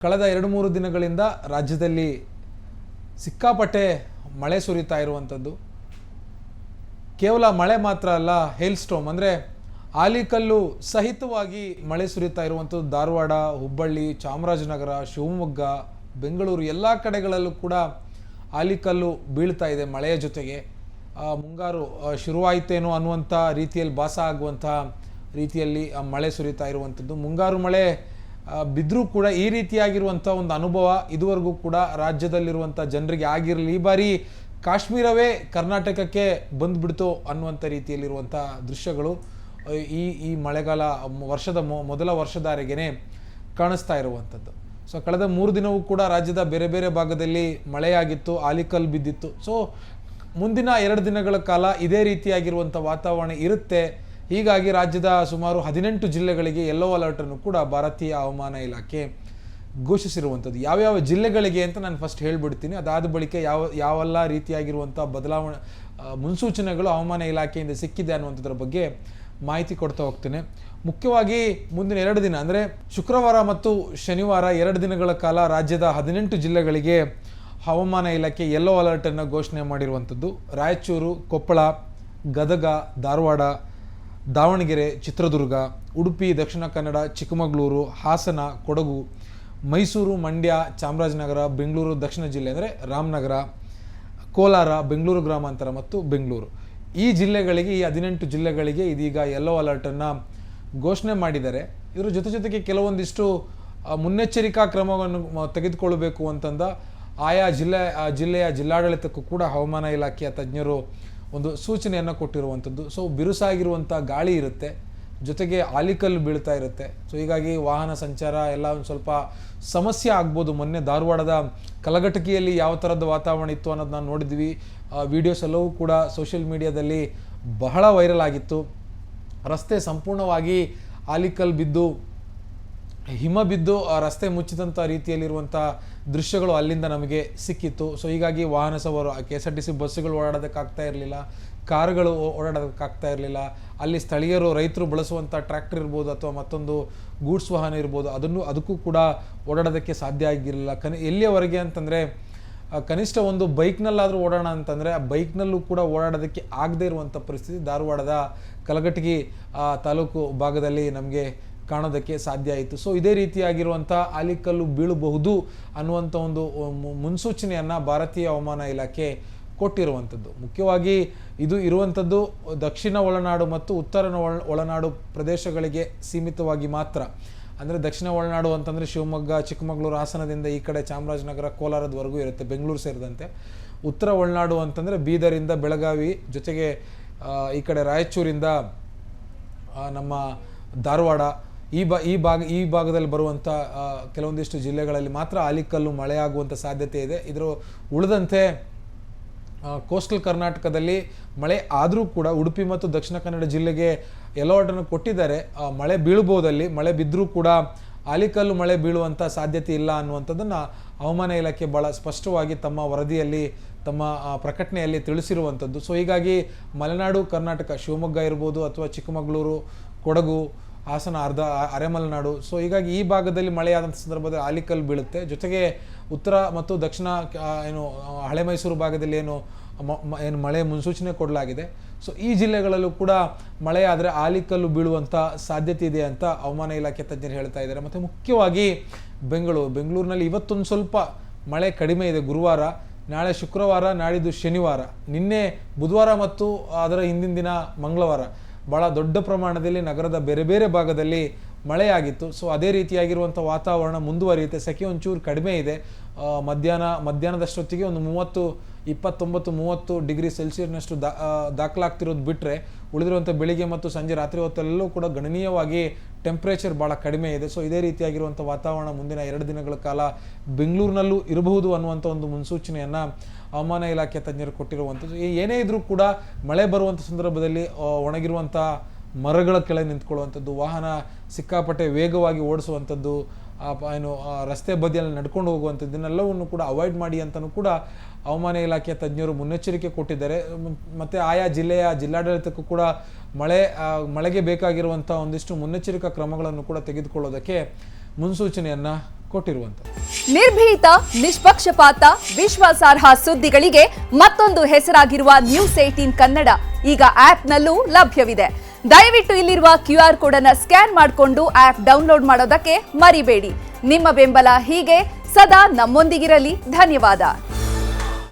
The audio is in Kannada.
ಕಳೆದ 2-3 ದಿನಗಳಿಂದ ರಾಜ್ಯದಲ್ಲಿ ಸಿಕ್ಕಾಪಟ್ಟೆ ಮಳೆ ಸುರಿತಾ ಇರುವಂಥದ್ದು. ಕೇವಲ ಮಳೆ ಮಾತ್ರ ಅಲ್ಲ, ಹೇಲ್ ಸ್ಟೋಮ್ ಅಂದರೆ ಆಲಿಕಲ್ಲು ಸಹಿತವಾಗಿ ಮಳೆ ಸುರಿತಾ ಇರುವಂಥದ್ದು. ಧಾರವಾಡ, ಹುಬ್ಬಳ್ಳಿ, ಚಾಮರಾಜನಗರ, ಶಿವಮೊಗ್ಗ, ಬೆಂಗಳೂರು ಎಲ್ಲ ಕಡೆಗಳಲ್ಲೂ ಕೂಡ ಆಲಿಕಲ್ಲು ಬೀಳ್ತಾ ಇದೆ. ಮಳೆಯ ಜೊತೆಗೆ ಮುಂಗಾರು ಶುರುವಾಯಿತೇನೋ ಅನ್ನುವಂಥ ರೀತಿಯಲ್ಲಿ ಭಾಸ ಆಗುವಂಥ ರೀತಿಯಲ್ಲಿ ಮಳೆ ಸುರಿತಾ ಇರುವಂಥದ್ದು. ಮುಂಗಾರು ಮಳೆ ಬಿದ್ದರೂ ಕೂಡ ಈ ರೀತಿಯಾಗಿರುವಂಥ ಒಂದು ಅನುಭವ ಇದುವರೆಗೂ ಕೂಡ ರಾಜ್ಯದಲ್ಲಿರುವಂಥ ಜನರಿಗೆ ಆಗಿರಲಿ. ಈ ಬಾರಿ ಕಾಶ್ಮೀರವೇ ಕರ್ನಾಟಕಕ್ಕೆ ಬಂದುಬಿಡ್ತು ಅನ್ನುವಂಥ ರೀತಿಯಲ್ಲಿರುವಂಥ ದೃಶ್ಯಗಳು ಈ ಮಳೆಗಾಲ ವರ್ಷದ ಮೊದಲ ವರ್ಷದಾರೆಗೇ ಕಾಣಿಸ್ತಾ ಇರುವಂಥದ್ದು. ಸೊ ಕಳೆದ 3 ದಿನವೂ ಕೂಡ ರಾಜ್ಯದ ಬೇರೆ ಬೇರೆ ಭಾಗದಲ್ಲಿ ಮಳೆಯಾಗಿತ್ತು, ಆಲಿಕಲ್ ಬಿದ್ದಿತ್ತು. ಸೊ ಮುಂದಿನ 2 ದಿನಗಳ ಕಾಲ ಇದೇ ರೀತಿಯಾಗಿರುವಂಥ ವಾತಾವರಣ ಇರುತ್ತೆ. ಹೀಗಾಗಿ ರಾಜ್ಯದ ಸುಮಾರು 18 ಜಿಲ್ಲೆಗಳಿಗೆ ಯೆಲ್ಲೋ ಅಲರ್ಟನ್ನು ಕೂಡ ಭಾರತೀಯ ಹವಾಮಾನ ಇಲಾಖೆ ಘೋಷಿಸಿರುವಂಥದ್ದು. ಯಾವ್ಯಾವ ಜಿಲ್ಲೆಗಳಿಗೆ ಅಂತ ನಾನು ಫಸ್ಟ್ ಹೇಳ್ಬಿಡ್ತೀನಿ. ಅದಾದ ಬಳಿಕ ಯಾವೆಲ್ಲ ರೀತಿಯಾಗಿರುವಂಥ ಬದಲಾವಣೆ ಮುನ್ಸೂಚನೆಗಳು ಹವಾಮಾನ ಇಲಾಖೆಯಿಂದ ಸಿಕ್ಕಿದೆ ಅನ್ನುವಂಥದ್ರ ಬಗ್ಗೆ ಮಾಹಿತಿ ಕೊಡ್ತಾ ಹೋಗ್ತೇನೆ. ಮುಖ್ಯವಾಗಿ ಮುಂದಿನ 2 ದಿನ ಅಂದರೆ ಶುಕ್ರವಾರ ಮತ್ತು ಶನಿವಾರ 2 ದಿನಗಳ ಕಾಲ ರಾಜ್ಯದ 18 ಜಿಲ್ಲೆಗಳಿಗೆ ಹವಾಮಾನ ಇಲಾಖೆ ಯೆಲ್ಲೋ ಅಲರ್ಟನ್ನು ಘೋಷಣೆ ಮಾಡಿರುವಂಥದ್ದು. ರಾಯಚೂರು, ಕೊಪ್ಪಳ, ಗದಗ, ಧಾರವಾಡ, ದಾವಣಗೆರೆ, ಚಿತ್ರದುರ್ಗ, ಉಡುಪಿ, ದಕ್ಷಿಣ ಕನ್ನಡ, ಚಿಕ್ಕಮಗಳೂರು, ಹಾಸನ, ಕೊಡಗು, ಮೈಸೂರು, ಮಂಡ್ಯ, ಚಾಮರಾಜನಗರ, ಬೆಂಗಳೂರು ದಕ್ಷಿಣ ಜಿಲ್ಲೆ ಅಂದರೆ ರಾಮನಗರ, ಕೋಲಾರ, ಬೆಂಗಳೂರು ಗ್ರಾಮಾಂತರ ಮತ್ತು ಬೆಂಗಳೂರು ಈ ಜಿಲ್ಲೆಗಳಿಗೆ, ಈ 18 ಜಿಲ್ಲೆಗಳಿಗೆ ಇದೀಗ ಯೆಲ್ಲೋ ಅಲರ್ಟನ್ನು ಘೋಷಣೆ ಮಾಡಿದ್ದಾರೆ. ಇದರ ಜೊತೆಗೆ ಕೆಲವೊಂದಿಷ್ಟು ಮುನ್ನೆಚ್ಚರಿಕಾ ಕ್ರಮವನ್ನು ತೆಗೆದುಕೊಳ್ಳಬೇಕು ಅಂತಂದ ಆಯಾ ಜಿಲ್ಲೆಯ ಜಿಲ್ಲಾಡಳಿತಕ್ಕೂ ಕೂಡ ಹವಾಮಾನ ಇಲಾಖೆಯ ತಜ್ಞರು ಒಂದು ಸೂಚನೆಯನ್ನು ಕೊಟ್ಟಿರುವಂಥದ್ದು. ಸೊ ಬಿರುಸಾಗಿರುವಂಥ ಗಾಳಿ ಇರುತ್ತೆ, ಜೊತೆಗೆ ಆಲಿಕಲ್ಲು ಬೀಳ್ತಾ ಇರುತ್ತೆ. ಸೊ ಹೀಗಾಗಿ ವಾಹನ ಸಂಚಾರ ಎಲ್ಲ ಒಂದು ಸ್ವಲ್ಪ ಸಮಸ್ಯೆ ಆಗ್ಬೋದು. ಮೊನ್ನೆ ಧಾರವಾಡದ ಕಲಘಟಕಿಯಲ್ಲಿ ಯಾವ ಥರದ ವಾತಾವರಣ ಇತ್ತು ಅನ್ನೋದು ನಾನು ನೋಡಿದ್ವಿ. ವಿಡಿಯೋಸ್ ಎಲ್ಲವೂ ಕೂಡ ಸೋಷಿಯಲ್ ಮೀಡಿಯಾದಲ್ಲಿ ಬಹಳ ವೈರಲ್ ಆಗಿತ್ತು. ರಸ್ತೆ ಸಂಪೂರ್ಣವಾಗಿ ಆಲಿಕಲ್ ಬಿದ್ದು, ಹಿಮ ಬಿದ್ದು ರಸ್ತೆ ಮುಚ್ಚಿದಂಥ ರೀತಿಯಲ್ಲಿರುವಂಥ ದೃಶ್ಯಗಳು ಅಲ್ಲಿಂದ ನಮಗೆ ಸಿಕ್ಕಿತ್ತು. ಸೊ ಹೀಗಾಗಿ ವಾಹನ ಸವಾರರು KSRTC ಬಸ್ಸುಗಳು ಓಡಾಡೋದಕ್ಕಾಗ್ತಾ ಇರಲಿಲ್ಲ, ಕಾರುಗಳು ಓಡಾಡೋದಕ್ಕಾಗ್ತಾ ಇರಲಿಲ್ಲ. ಅಲ್ಲಿ ಸ್ಥಳೀಯರು, ರೈತರು ಬಳಸುವಂಥ ಟ್ರ್ಯಾಕ್ಟರ್ ಇರ್ಬೋದು ಅಥವಾ ಮತ್ತೊಂದು ಗೂಡ್ಸ್ ವಾಹನ ಇರ್ಬೋದು, ಅದಕ್ಕೂ ಕೂಡ ಓಡಾಡೋದಕ್ಕೆ ಸಾಧ್ಯ ಆಗಿರಲಿಲ್ಲ. ಎಲ್ಲಿಯವರೆಗೆ ಅಂತಂದರೆ ಕನಿಷ್ಠ ಒಂದು ಬೈಕ್ನಲ್ಲಾದರೂ ಓಡೋಣ ಅಂತಂದರೆ ಆ ಬೈಕ್ನಲ್ಲೂ ಕೂಡ ಓಡಾಡೋದಕ್ಕೆ ಆಗದೇ ಇರುವಂಥ ಪರಿಸ್ಥಿತಿ ಧಾರವಾಡದ ಕಲಘಟಗಿ ತಾಲೂಕು ಭಾಗದಲ್ಲಿ ನಮಗೆ ಕಾಣೋದಕ್ಕೆ ಸಾಧ್ಯ ಆಯಿತು. ಸೊ ಇದೇ ರೀತಿಯಾಗಿರುವಂಥ ಆಲಿಕಲ್ಲು ಬೀಳಬಹುದು ಅನ್ನುವಂಥ ಒಂದು ಮುನ್ಸೂಚನೆಯನ್ನು ಭಾರತೀಯ ಹವಾಮಾನ ಇಲಾಖೆ ಕೊಟ್ಟಿರುವಂಥದ್ದು. ಮುಖ್ಯವಾಗಿ ಇದು ಇರುವಂಥದ್ದು ದಕ್ಷಿಣ ಒಳನಾಡು ಮತ್ತು ಉತ್ತರ ಒಳನಾಡು ಪ್ರದೇಶಗಳಿಗೆ ಸೀಮಿತವಾಗಿ ಮಾತ್ರ. ಅಂದರೆ ದಕ್ಷಿಣ ಒಳನಾಡು ಅಂತಂದರೆ ಶಿವಮೊಗ್ಗ, ಚಿಕ್ಕಮಗಳೂರು, ಹಾಸನದಿಂದ ಈ ಕಡೆ ಚಾಮರಾಜನಗರ, ಕೋಲಾರದವರೆಗೂ ಇರುತ್ತೆ, ಬೆಂಗಳೂರು ಸೇರಿದಂತೆ. ಉತ್ತರ ಒಳನಾಡು ಅಂತಂದರೆ ಬೀದರಿಂದ ಬೆಳಗಾವಿ, ಜೊತೆಗೆ ಈ ಕಡೆ ರಾಯಚೂರಿಂದ ನಮ್ಮ ಧಾರವಾಡ ಈ ಭಾಗದಲ್ಲಿ ಬರುವಂಥ ಕೆಲವೊಂದಿಷ್ಟು ಜಿಲ್ಲೆಗಳಲ್ಲಿ ಮಾತ್ರ ಆಲಿಕಲ್ಲು ಮಳೆಯಾಗುವಂಥ ಸಾಧ್ಯತೆ ಇದೆ. ಇದರ ಉಳಿದಂತೆ ಕೋಸ್ಟಲ್ ಕರ್ನಾಟಕದಲ್ಲಿ ಮಳೆ ಆದರೂ ಕೂಡ ಉಡುಪಿ ಮತ್ತು ದಕ್ಷಿಣ ಕನ್ನಡ ಜಿಲ್ಲೆಗೆ ಯೆಲ್ಲೋ ಅಲರ್ಟನ್ನು ಕೊಟ್ಟಿದ್ದಾರೆ. ಮಳೆ ಬೀಳ್ಬೋದಲ್ಲಿ, ಮಳೆ ಬಿದ್ದರೂ ಕೂಡ ಆಲಿಕಲ್ಲು ಮಳೆ ಬೀಳುವಂಥ ಸಾಧ್ಯತೆ ಇಲ್ಲ ಅನ್ನುವಂಥದ್ದನ್ನು ಹವಾಮಾನ ಇಲಾಖೆ ಭಾಳ ಸ್ಪಷ್ಟವಾಗಿ ತಮ್ಮ ವರದಿಯಲ್ಲಿ, ತಮ್ಮ ಪ್ರಕಟಣೆಯಲ್ಲಿ ತಿಳಿಸಿರುವಂಥದ್ದು. ಸೊ ಹೀಗಾಗಿ ಮಲೆನಾಡು ಕರ್ನಾಟಕ, ಶಿವಮೊಗ್ಗ ಇರ್ಬೋದು ಅಥವಾ ಚಿಕ್ಕಮಗಳೂರು, ಕೊಡಗು, ಹಾಸನ, ಅರೆಮಲೆನಾಡು, ಸೊ ಹೀಗಾಗಿ ಈ ಭಾಗದಲ್ಲಿ ಮಳೆಯಾದಂಥ ಸಂದರ್ಭದಲ್ಲಿ ಆಲಿಕಲ್ಲು ಬೀಳುತ್ತೆ. ಜೊತೆಗೆ ಉತ್ತರ ಮತ್ತು ದಕ್ಷಿಣ ಹಳೆ ಮೈಸೂರು ಭಾಗದಲ್ಲಿ ಏನು ಮಳೆ ಮುನ್ಸೂಚನೆ ಕೊಡಲಾಗಿದೆ. ಸೊ ಈ ಜಿಲ್ಲೆಗಳಲ್ಲೂ ಕೂಡ ಮಳೆ ಆದರೆ ಆಲಿಕಲ್ಲು ಬೀಳುವಂಥ ಸಾಧ್ಯತೆ ಇದೆ ಅಂತ ಹವಾಮಾನ ಇಲಾಖೆ ತಜ್ಞರು ಹೇಳ್ತಾ ಇದ್ದಾರೆ. ಮತ್ತು ಮುಖ್ಯವಾಗಿ ಬೆಂಗಳೂರಿನಲ್ಲಿ ಇವತ್ತೊಂದು ಸ್ವಲ್ಪ ಮಳೆ ಕಡಿಮೆ ಇದೆ. ಗುರುವಾರ, ನಾಳೆ ಶುಕ್ರವಾರ, ನಾಡಿದ್ದು ಶನಿವಾರ, ನಿನ್ನೆ ಬುಧವಾರ ಮತ್ತು ಅದರ ಹಿಂದಿನ ದಿನ ಮಂಗಳವಾರ ಭಾಳ ದೊಡ್ಡ ಪ್ರಮಾಣದಲ್ಲಿ ನಗರದ ಬೇರೆ ಬೇರೆ ಭಾಗದಲ್ಲಿ ಮಳೆಯಾಗಿತ್ತು. ಸೊ ಅದೇ ರೀತಿಯಾಗಿರುವಂಥ ವಾತಾವರಣ ಮುಂದುವರಿಯುತ್ತೆ. ಸೆಕೆ ಒಂಚೂರು ಕಡಿಮೆ ಇದೆ. ಮಧ್ಯಾಹ್ನದಷ್ಟೊತ್ತಿಗೆ ಒಂದು 29-30 ಡಿಗ್ರಿ ಸೆಲ್ಸಿಯಸ್ನಷ್ಟು ದಾಖಲಾಗ್ತಿರೋದು ಬಿಟ್ಟರೆ ಉಳಿದಿರುವಂಥ ಬೆಳಿಗ್ಗೆ ಮತ್ತು ಸಂಜೆ ರಾತ್ರಿ ಹೊತ್ತಲ್ಲೂ ಕೂಡ ಗಣನೀಯವಾಗಿ ಟೆಂಪ್ರೇಚರ್ ಭಾಳ ಕಡಿಮೆ ಇದೆ. ಸೊ ಇದೇ ರೀತಿಯಾಗಿರುವಂಥ ವಾತಾವರಣ ಮುಂದಿನ 2 ದಿನಗಳ ಕಾಲ ಬೆಂಗಳೂರಿನಲ್ಲೂ ಇರಬಹುದು ಅನ್ನುವಂಥ ಒಂದು ಮುನ್ಸೂಚನೆಯನ್ನು ಹವಾಮಾನ ಇಲಾಖೆ ತಜ್ಞರು ಕೊಟ್ಟಿರುವಂಥದ್ದು. ಏನೇ ಇದ್ರೂ ಕೂಡ ಮಳೆ ಬರುವಂಥ ಸಂದರ್ಭದಲ್ಲಿ ಒಣಗಿರುವಂಥ ಮರಗಳ ಕೆಳಗೆ ನಿಂತ್ಕೊಳ್ಳುವಂಥದ್ದು, ವಾಹನ ಸಿಕ್ಕಾಪಟ್ಟೆ ವೇಗವಾಗಿ ಓಡಿಸುವಂಥದ್ದು, ರಸ್ತೆ ಬದಿಯಲ್ಲಿ ನಡ್ಕೊಂಡು ಹೋಗುವಂಥದ್ದು, ಇದನ್ನೆಲ್ಲವನ್ನು ಕೂಡ ಅವಾಯ್ಡ್ ಮಾಡಿ ಅಂತಲೂ ಕೂಡ ಹವಾಮಾನ ಇಲಾಖೆಯ ತಜ್ಞರು ಮುನ್ನೆಚ್ಚರಿಕೆ ಕೊಟ್ಟಿದ್ದಾರೆ. ಮತ್ತು ಆಯಾ ಜಿಲ್ಲಾಡಳಿತಕ್ಕೂ ಕೂಡ ಮಳೆಗೆ ಬೇಕಾಗಿರುವಂಥ ಒಂದಿಷ್ಟು ಮುನ್ನೆಚ್ಚರಿಕಾ ಕ್ರಮಗಳನ್ನು ಕೂಡ ತೆಗೆದುಕೊಳ್ಳೋದಕ್ಕೆ ಮುನ್ಸೂಚನೆಯನ್ನು ಕೊಟ್ಟಿರುವಂಥದ್ದು. ನಿರ್ಭೀತ, ನಿಷ್ಪಕ್ಷಪಾತ, ವಿಶ್ವಾಸಾರ್ಹ ಸುದ್ದಿಗಳಿಗೆ ಮತ್ತೊಂದು ಹೆಸರಾಗಿರುವ ನ್ಯೂಸ್18 ಕನ್ನಡ ಈಗ ಆಪ್ನಲ್ಲೂ ಲಭ್ಯವಿದೆ. ದಯವಿಟ್ಟು ಇಲ್ಲಿರುವ QR ಕೋಡ್ ಅನ್ನು ಸ್ಕ್ಯಾನ್ ಮಾಡಿಕೊಂಡು ಆಪ್ ಡೌನ್ಲೋಡ್ ಮಾಡೋದಕ್ಕೆ ಮರಿಬೇಡಿ. ನಿಮ್ಮ ಬೆಂಬಲ ಹೀಗೆ ಸದಾ ನಮ್ಮೊಂದಿಗಿರಲಿ. ಧನ್ಯವಾದ.